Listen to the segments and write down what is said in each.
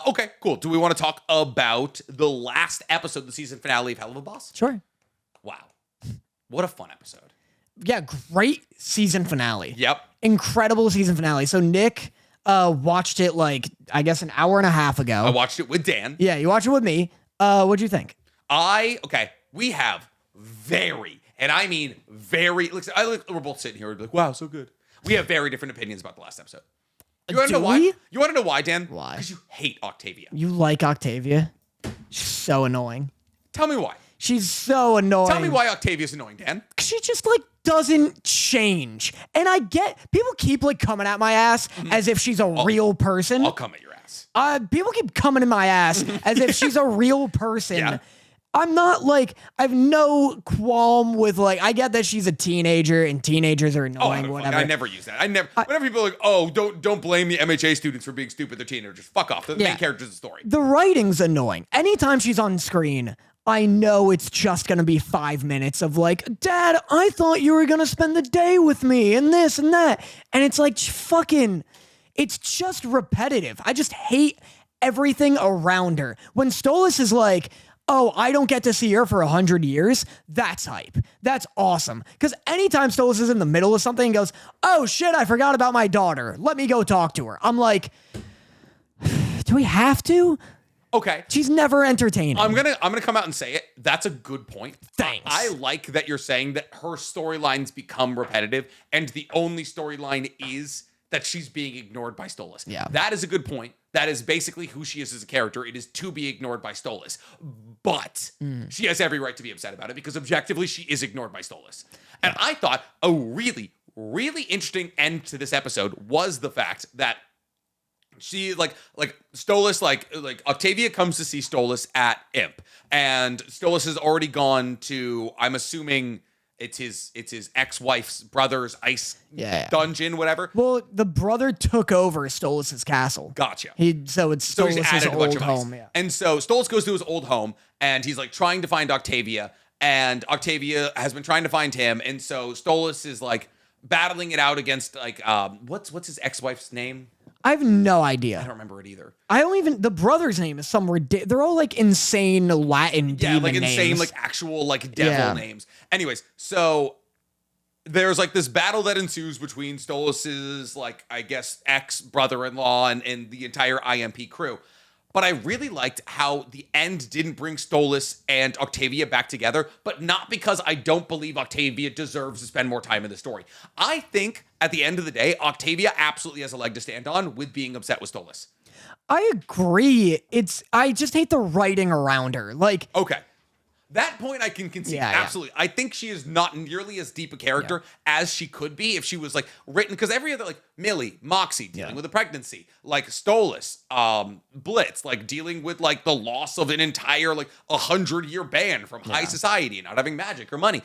Okay, cool. Do we want to talk about the last episode, the season finale of Helluva Boss? Sure. Wow. What a fun episode. Yeah, great season finale. Yep. Incredible season finale. So Nick watched it I guess an hour and a half ago. I watched it with Dan. Yeah, you watched it with me. What'd you think? We have very, and I mean very, we're both sitting here, we're like, wow, so good. We have very different opinions about the last episode. You want to know why? You want to know why, Dan? Why? Because you hate Octavia. You like Octavia? She's so annoying. Tell me why. She's so annoying. Tell me why Octavia's annoying, Dan. She just doesn't change. And I get people keep coming at my ass as if she's a real person. I'll come at your ass. People keep coming in my ass as if she's a real person. Yeah. I'm not I have no qualm with I get that she's a teenager and teenagers are annoying, whatever. I never use that. Whenever people are like, oh, don't blame the MHA students for being stupid, they're teenagers. Fuck off. They're the main characters of the story. The writing's annoying. Anytime she's on screen, I know it's just going to be 5 minutes of Dad, I thought you were going to spend the day with me and this and that. And it's it's just repetitive. I just hate everything around her. When Stolas is oh, I don't get to see her for 100 years, that's hype. That's awesome. Because anytime Stolas is in the middle of something and goes, oh shit, I forgot about my daughter. Let me go talk to her. I'm like, do we have to? Okay. She's never entertaining. I'm gonna come out and say it. That's a good point. Thanks. I like that you're saying that her storylines become repetitive, and the only storyline is that she's being ignored by Stolas. Yeah. That is a good point. That is basically who she is as a character. It is to be ignored by Stolas. But she has every right to be upset about it because objectively she is ignored by Stolas. And I thought a really, really interesting end to this episode was the fact that she Stolas Octavia comes to see Stolas at Imp, and Stolas has already gone to, I'm assuming it's his ex-wife's brother's ice dungeon, whatever. Well, the brother took over Stolas' castle. Gotcha. So it's Stolas' old home. Yeah. And so Stolas goes to his old home, and he's trying to find Octavia, and Octavia has been trying to find him, and so Stolas is battling it out against what's his ex-wife's name? I have no idea. I don't remember it either. The brother's name is some ridiculous. They're all insane Latin demon names. Insane, actual devil names. Anyways, so there's this battle that ensues between Stolas's I guess ex brother-in-law and the entire IMP crew. But I really liked how the end didn't bring Stolas and Octavia back together, but not because I don't believe Octavia deserves to spend more time in the story. I think at the end of the day, Octavia absolutely has a leg to stand on with being upset with Stolas. I agree. I just hate the writing around her. Okay. That point I can concede. Yeah, absolutely. Yeah. I think she is not nearly as deep a character as she could be if she was written, because every other Millie, Moxie dealing with a pregnancy, Stolas, Blitz, dealing with the loss of an entire 100-year ban from high society and not having magic or money,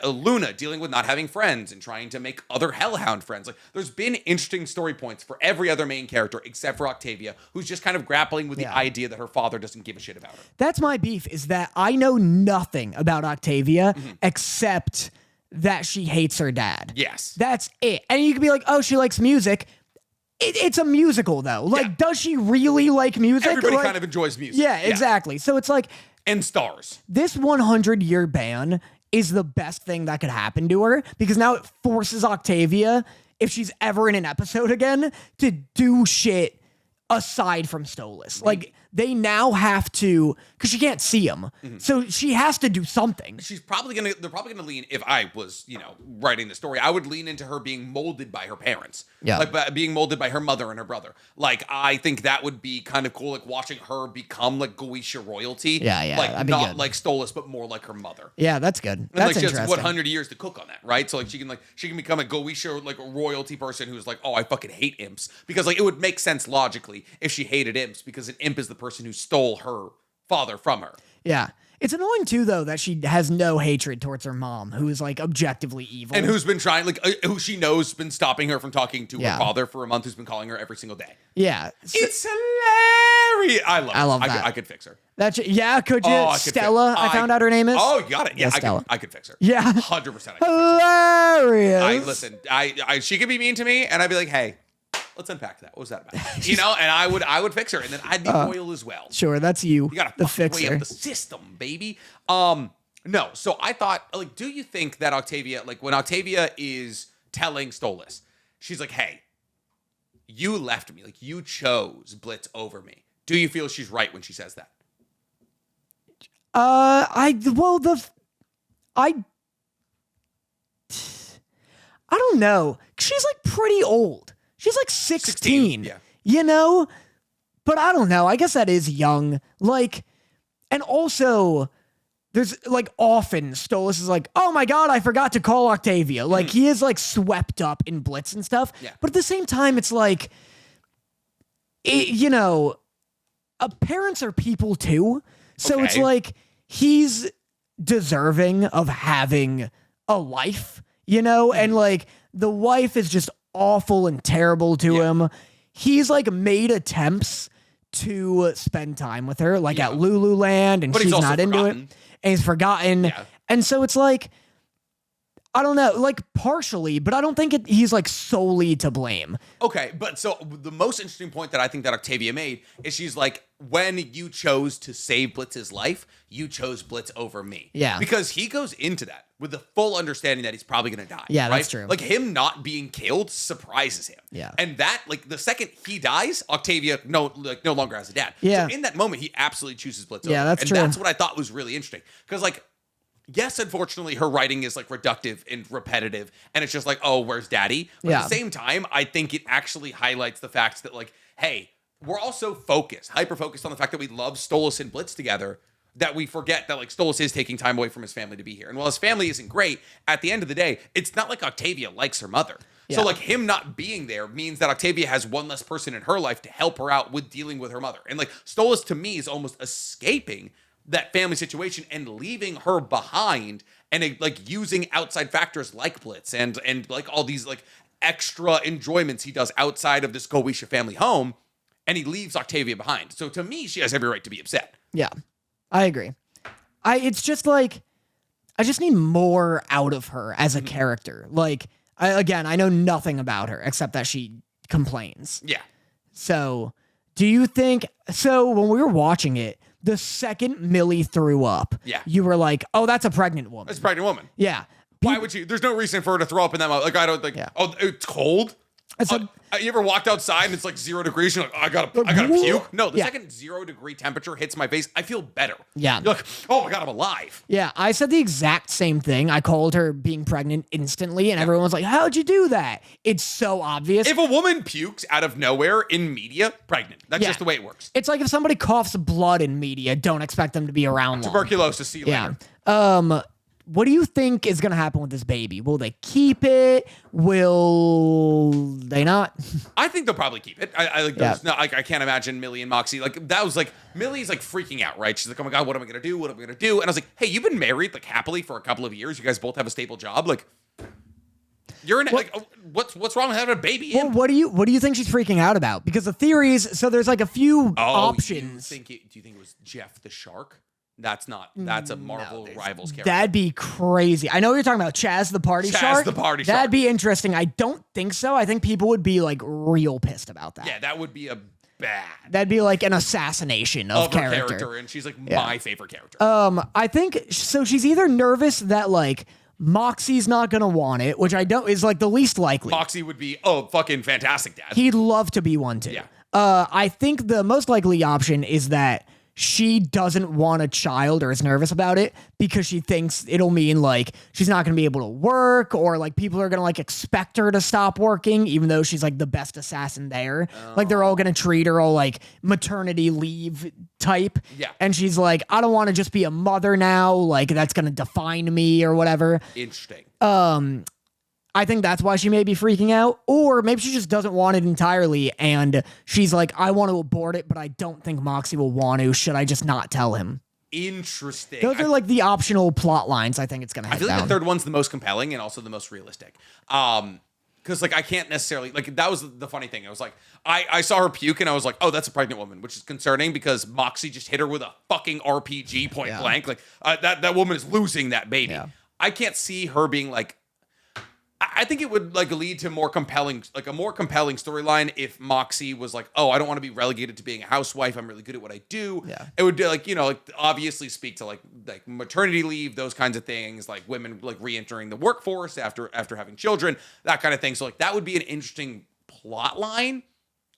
Luna dealing with not having friends and trying to make other Hellhound friends. There's been interesting story points for every other main character except for Octavia, who's just kind of grappling with the idea that her father doesn't give a shit about her. That's my beef, is that I know nothing about Octavia except that she hates her dad. Yes. That's it. And you could be oh, she likes music. It's a musical, though. Does she really like music? Everybody kind of enjoys music. Yeah, exactly. So it's and stars. This 100-year ban is the best thing that could happen to her, because now it forces Octavia, if she's ever in an episode again, to do shit aside from Stolas. They now have to, because she can't see him. So she has to do something. They're probably gonna lean, if I was, writing the story, I would lean into her being molded by her parents. Yeah. Being molded by her mother and her brother. I think that would be kind of cool, watching her become Goetia royalty. Yeah. Not good. Like Stolas, but more like her mother. Yeah, that's good. And that's she has interesting. 100 years to cook on that, right? So she can become a Goetia royalty person who's oh, I fucking hate imps. Because it would make sense logically if she hated imps, because an imp is the person who stole her father from her. Yeah. It's annoying too, though, that she has no hatred towards her mom, who is objectively evil. And who's been trying, who she knows been stopping her from talking to her father for a month, who's been calling her every single day. Yeah. It's hilarious. I love that. I could fix her. Could you? Oh, Stella, I found out her name is. Oh, you got it. Yeah, Stella. I could fix her. Yeah. 100%. Hilarious. Listen, she could be mean to me, and I'd be like, hey, let's unpack that. What was that about? You know, and I would fix her, and then I'd be loyal as well. Sure, that's you. You gotta the fuck way fixer. up the system, baby. No. So I thought, like, do you think that Octavia, like, when Octavia is telling Stolas, she's like, hey, you left me, like, you chose Blitz over me. Do you feel she's right when she says that? I don't know. She's like pretty old. She's like 16. Yeah. You know? But I don't know. I guess that is young. Like, and also, there's like often Stolas is like, oh my God, I forgot to call Octavia. Like, he is like swept up in Blitz and stuff. Yeah. But at the same time, it's like, parents are people too. So it's Okay. like, he's deserving of having a life, you know? And like, the wife is just awful and terrible to him. He's like made attempts to spend time with her, like at Lululand, and But he's she's also not into it. forgotten. And he's forgotten. Yeah. And so it's like, I don't know, like partially, but I don't think he's like solely to blame. Okay, but so the most interesting point that I think that Octavia made is she's like, when you chose to save Blitz's life, you chose Blitz over me. Yeah. Because he goes into that with the full understanding that he's probably going to die. Yeah, right? that's true. Like, him not being killed surprises him. Yeah. And that, like, the second he dies, Octavia no longer has a dad. Yeah. So in that moment, he absolutely chooses Blitz Yeah, over. that's and true. that's what I thought was really interesting. Because, like, yes, unfortunately, her writing is like reductive and repetitive, and it's just like, oh, where's daddy? But at the same time, I think it actually highlights the fact that, like, hey, we're also hyper focused on the fact that we love Stolas and Blitz together, that we forget that, like, Stolas is taking time away from his family to be here. And while his family isn't great, at the end of the day, it's not like Octavia likes her mother. Yeah. So, like, him not being there means that Octavia has one less person in her life to help her out with dealing with her mother. And, like, Stolas to me is almost escaping that family situation and leaving her behind, and like using outside factors like Blitz and like all these like extra enjoyments he does outside of this Goetia family home, and he leaves Octavia behind. So to me, she has every right to be upset. Yeah, I agree. It's just like, I just need more out of her as a character. Like, I know nothing about her except that she complains. Yeah. So, do you think, so when we were watching it, the second Millie threw up, you were like, oh, that's a pregnant woman. It's a pregnant woman. Yeah. Why would you? There's no reason for her to throw up in that moment. Like, I don't think, oh, it's cold? It's like, You ever walked outside and it's like 0 degrees? You're like, I gotta puke. No, the second 0 degree temperature hits my face, I feel better. Yeah. You're like, oh my God, I'm alive. Yeah, I said the exact same thing. I called her being pregnant instantly, and everyone was like, how'd you do that? It's so obvious. If a woman pukes out of nowhere in media, pregnant. That's just the way it works. It's like if somebody coughs blood in media, don't expect them to be around long. Tuberculosis, see you later. What do you think is going to happen with this baby? Will they keep it? Will they not? I think they'll probably keep it. I can't imagine Millie and Moxie. Like, that was like, Millie's like freaking out, right? She's like, oh my God, what am I going to do? What am I going to do? And I was like, hey, you've been married like happily for a couple of years. You guys both have a stable job. Like, you're in, like, what's wrong with having a baby? Well, what do you think she's freaking out about? Because the theories, so there's like a few options. Do you think it was Jeff the Shark? That's a Marvel Rivals character. That'd be crazy. I know what you're talking about, Chaz the Party Shark. Chaz the Party Shark. That'd be interesting. I don't think so. I think people would be like real pissed about that. Yeah, that would be a bad. That'd be like an assassination of her character. and she's like my favorite character. I think so. She's either nervous that like Moxie's not gonna want it, which I don't is like the least likely. Moxie would be fucking fantastic, dad. He'd love to be one too. Yeah. I think the most likely option is that she doesn't want a child or is nervous about it because she thinks it'll mean like she's not going to be able to work, or like people are going to like expect her to stop working even though she's like the best assassin there. Like they're all going to treat her all like maternity leave type. Yeah. And she's like, I don't want to just be a mother now. Like that's going to define me or whatever. Interesting. I think that's why she may be freaking out, or maybe she just doesn't want it entirely, and she's like, I want to abort it, but I don't think Moxie will want to. Should I just not tell him? Interesting. Those are like the optional plot lines I think it's going to head I feel like down. the third one's the most compelling and also the most realistic. Because like I can't necessarily, like, that was the funny thing. I was like, I saw her puke and I was like, oh, that's a pregnant woman, which is concerning because Moxie just hit her with a fucking RPG point blank. Like that woman is losing that baby. Yeah. I can't see her being like, I think it would like lead to a more compelling storyline if Moxie was like, oh, I don't want to be relegated to being a housewife. I'm really good at what I do. Yeah. It would like, obviously speak to like maternity leave, those kinds of things, like women like re-entering the workforce after having children, that kind of thing. So like that would be an interesting plot line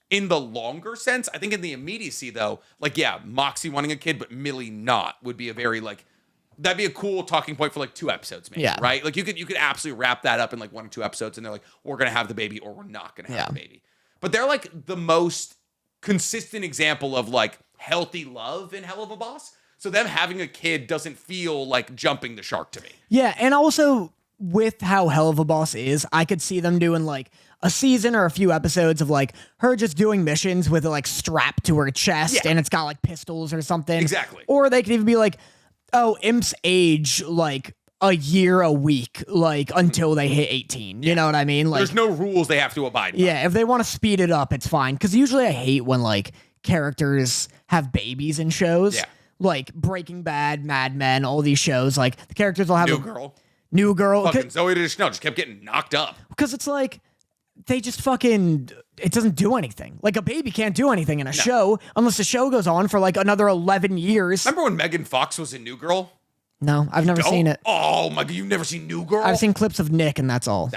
in the longer sense. I think in the immediacy though, like, yeah, Moxie wanting a kid, but Millie not would be a very like, that'd be a cool talking point for like 2 episodes, maybe, right? Like you could absolutely wrap that up in like 1 or 2 episodes, and they're like, we're gonna have the baby or we're not gonna have the baby. But they're like the most consistent example of like healthy love in Helluva Boss. So them having a kid doesn't feel like jumping the shark to me. Yeah, and also with how Helluva Boss is, I could see them doing like a season or a few episodes of like her just doing missions with it like strapped to her chest and it's got like pistols or something. Exactly. Or they could even be like, oh, imps age like a year a week, like until they hit 18. You know what I mean? Like there's no rules they have to abide by. Yeah, if they want to speed it up, it's fine. Because usually I hate when like characters have babies in shows. Yeah. Like Breaking Bad, Mad Men, all these shows. Like the characters will have New Girl. Fucking Zoe Deschanel just kept getting knocked up. Because it's like they just fucking, it doesn't do anything. Like a baby can't do anything in a show unless the show goes on for like another 11 years. Remember when Megan Fox was in New Girl? No, I've never seen it. Oh my God, you've never seen New Girl? I've seen clips of Nick and that's all.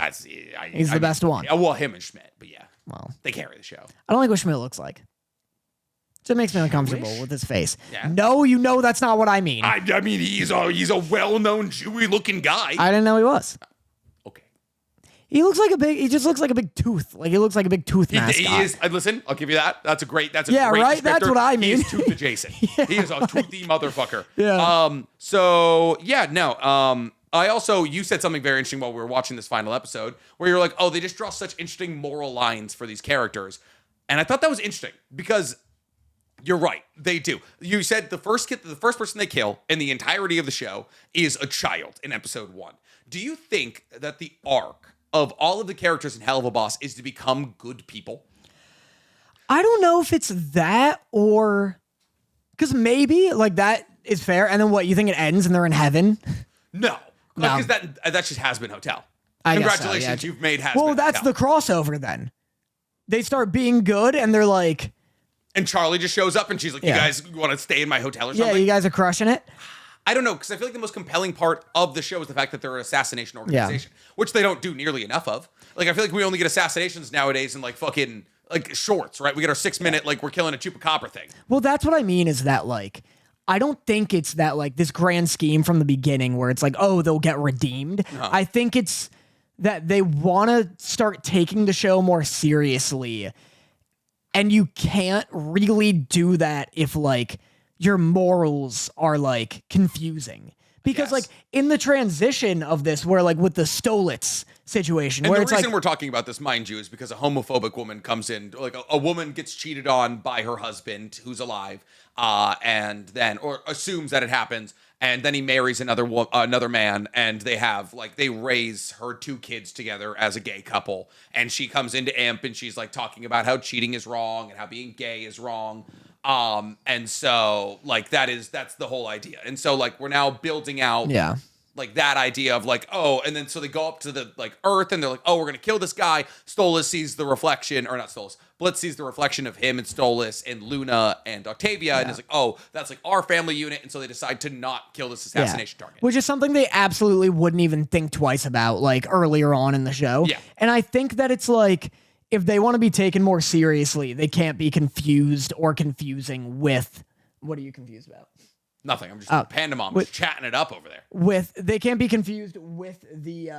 He's the best one. Well, him and Schmidt, but yeah. Well, they carry the show. I don't like what Schmidt looks like. So it makes me uncomfortable with his face. Yeah. No, you know that's not what I mean. I mean, he's a well-known Jewy-looking guy. I didn't know he was. Okay. He just looks like a big tooth. Like he looks like a big tooth mascot. He is. Listen, I'll give you that. That's a great right? descriptor. That's what I mean. He is tooth adjacent. He is a toothy motherfucker. Yeah. So yeah, no. I also, you said something very interesting while we were watching this final episode, where you're like, oh, they just draw such interesting moral lines for these characters, and I thought that was interesting because you're right, they do. You said the first person they kill in the entirety of the show is a child in episode 1. Do you think that the arc of all of the characters in Helluva Boss is to become good people? I don't know if it's that or because maybe like that is fair. And then what, you think it ends and they're in heaven? No, because that's just Has Been Hotel. I guess Congratulations, so, yeah. you've made Has Been Well, that's Hotel. the crossover then. They start being good and they're like, and Charlie just shows up and she's like, you guys want to stay in my hotel or something? yeah, you guys are crushing it. I don't know, because I feel like the most compelling part of the show is the fact that they're an assassination organization, which they don't do nearly enough of. Like, I feel like we only get assassinations nowadays in like fucking like shorts, right? We get our 6-minute, like we're killing a chupacabra thing. Well, that's what I mean is that like, I don't think it's that like this grand scheme from the beginning where it's like, oh, they'll get redeemed. I think it's that they want to start taking the show more seriously. And you can't really do that if like your morals are like confusing. Because like in the transition of this, where like with the Stolitz situation, and where the it's reason like, we're talking about this, mind you, is because a homophobic woman comes in, like a woman gets cheated on by her husband who's alive, and then or assumes that it happens, and then he marries another man, and they raise her 2 kids together as a gay couple, and she comes into Imp and she's like talking about how cheating is wrong and how being gay is wrong. And so like that's the whole idea. And so like we're now building out like that idea of like, oh, and then so they go up to the like Earth and they're like, oh, we're gonna kill this guy. Stolas sees the reflection, or not Stolas, Blitz sees the reflection of him and Stolas and Luna and Octavia, and is like, oh, that's like our family unit, and so they decide to not kill this assassination target. Which is something they absolutely wouldn't even think twice about like earlier on in the show. Yeah. And I think that it's like, if they want to be taken more seriously, they can't be confused or confusing with, what are you confused about? Nothing. I'm just Pandemom just chatting it up over there. They can't be confused with the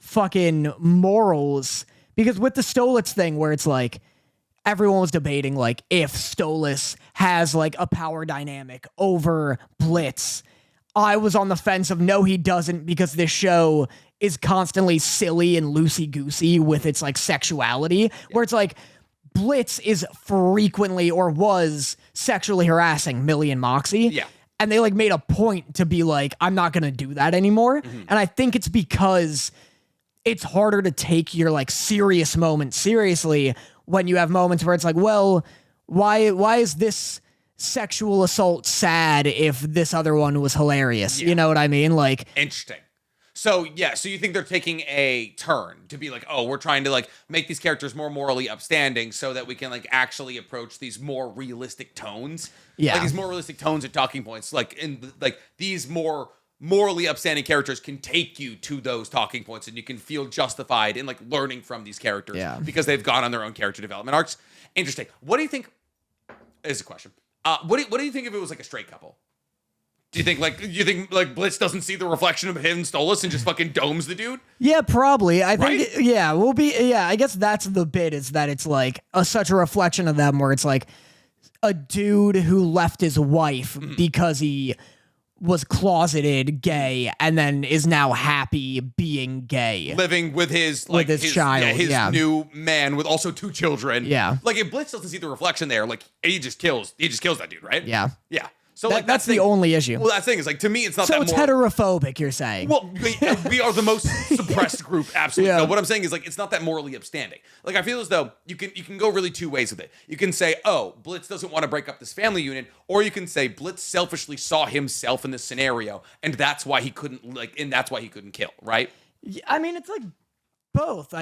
fucking morals, because with the Stolitz thing where it's like everyone was debating like if Stolas has like a power dynamic over Blitz, I was on the fence of no, he doesn't, because this show is constantly silly and loosey-goosey with its like sexuality, where it's like Blitz is frequently or was sexually harassing Millie and Moxie. Yeah. And they like made a point to be like, I'm not going to do that anymore. And I think it's because it's harder to take your like serious moments seriously when you have moments where it's like, well, why is this sexual assault sad if this other one was hilarious? You know what I mean? Like, interesting. So yeah, so you think they're taking a turn to be like, oh, we're trying to like make these characters more morally upstanding so that we can like actually approach these more realistic tones. Yeah. Like these more realistic tones and talking points. Like like these more morally upstanding characters can take you to those talking points and you can feel justified in like learning from these characters because they've gone on their own character development arcs. Interesting. What do you think is a question? What do you think if it was like a straight couple? Do you think like Blitz doesn't see the reflection of him and Stolas and just fucking domes the dude? Yeah, probably. I think, Right? I guess that's the bit, is that it's like such a reflection of them where it's like a dude who left his wife because he was closeted gay and then is now happy being gay. Living with his child, his new man with also 2 children. Yeah. Like if Blitz doesn't see the reflection there, like he just kills that dude, right? Yeah. Yeah. So That's the only issue. Well, that thing is like to me, it's not So that it's more. heterophobic, you're saying? Well, we are the most suppressed group. Absolutely. Yeah. No, what I'm saying is like it's not that morally upstanding. Like I feel as though you can go really 2 ways with it. You can say, oh, Blitz doesn't want to break up this family unit, or you can say Blitz selfishly saw himself in this scenario, and that's why he couldn't kill. Right? I mean, it's like both.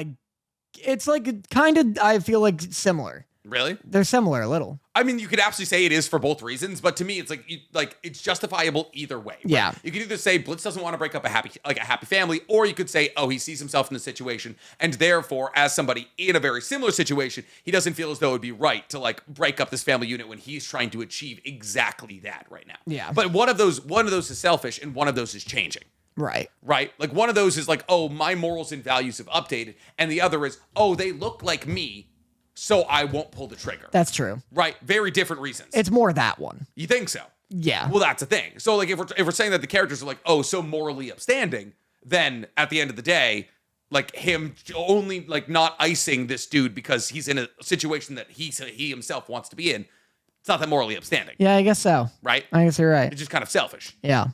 It's like kind of, I feel like, similar. Really? They're similar a little. I mean, you could absolutely say it is for both reasons, but to me, it's like it's justifiable either way. Right? Yeah. You could either say Blitz doesn't want to break up a happy family, or you could say, oh, he sees himself in the situation, and therefore, as somebody in a very similar situation, he doesn't feel as though it would be right to like break up this family unit when he's trying to achieve exactly that right now. Yeah. But one of those is selfish, and one of those is changing. Right. Right? Like one of those is like, oh, my morals and values have updated, and the other is, oh, they look like me, so I won't pull the trigger. That's true. Right? Very different reasons. It's more that one. You think so? Yeah. Well, that's the thing. So, like, if we're saying that the characters are like, oh, so morally upstanding, then at the end of the day, like him only like not icing this dude because he's in a situation that he himself wants to be in, it's not that morally upstanding. Yeah, I guess so. Right? I guess you're right. It's just kind of selfish. Yeah.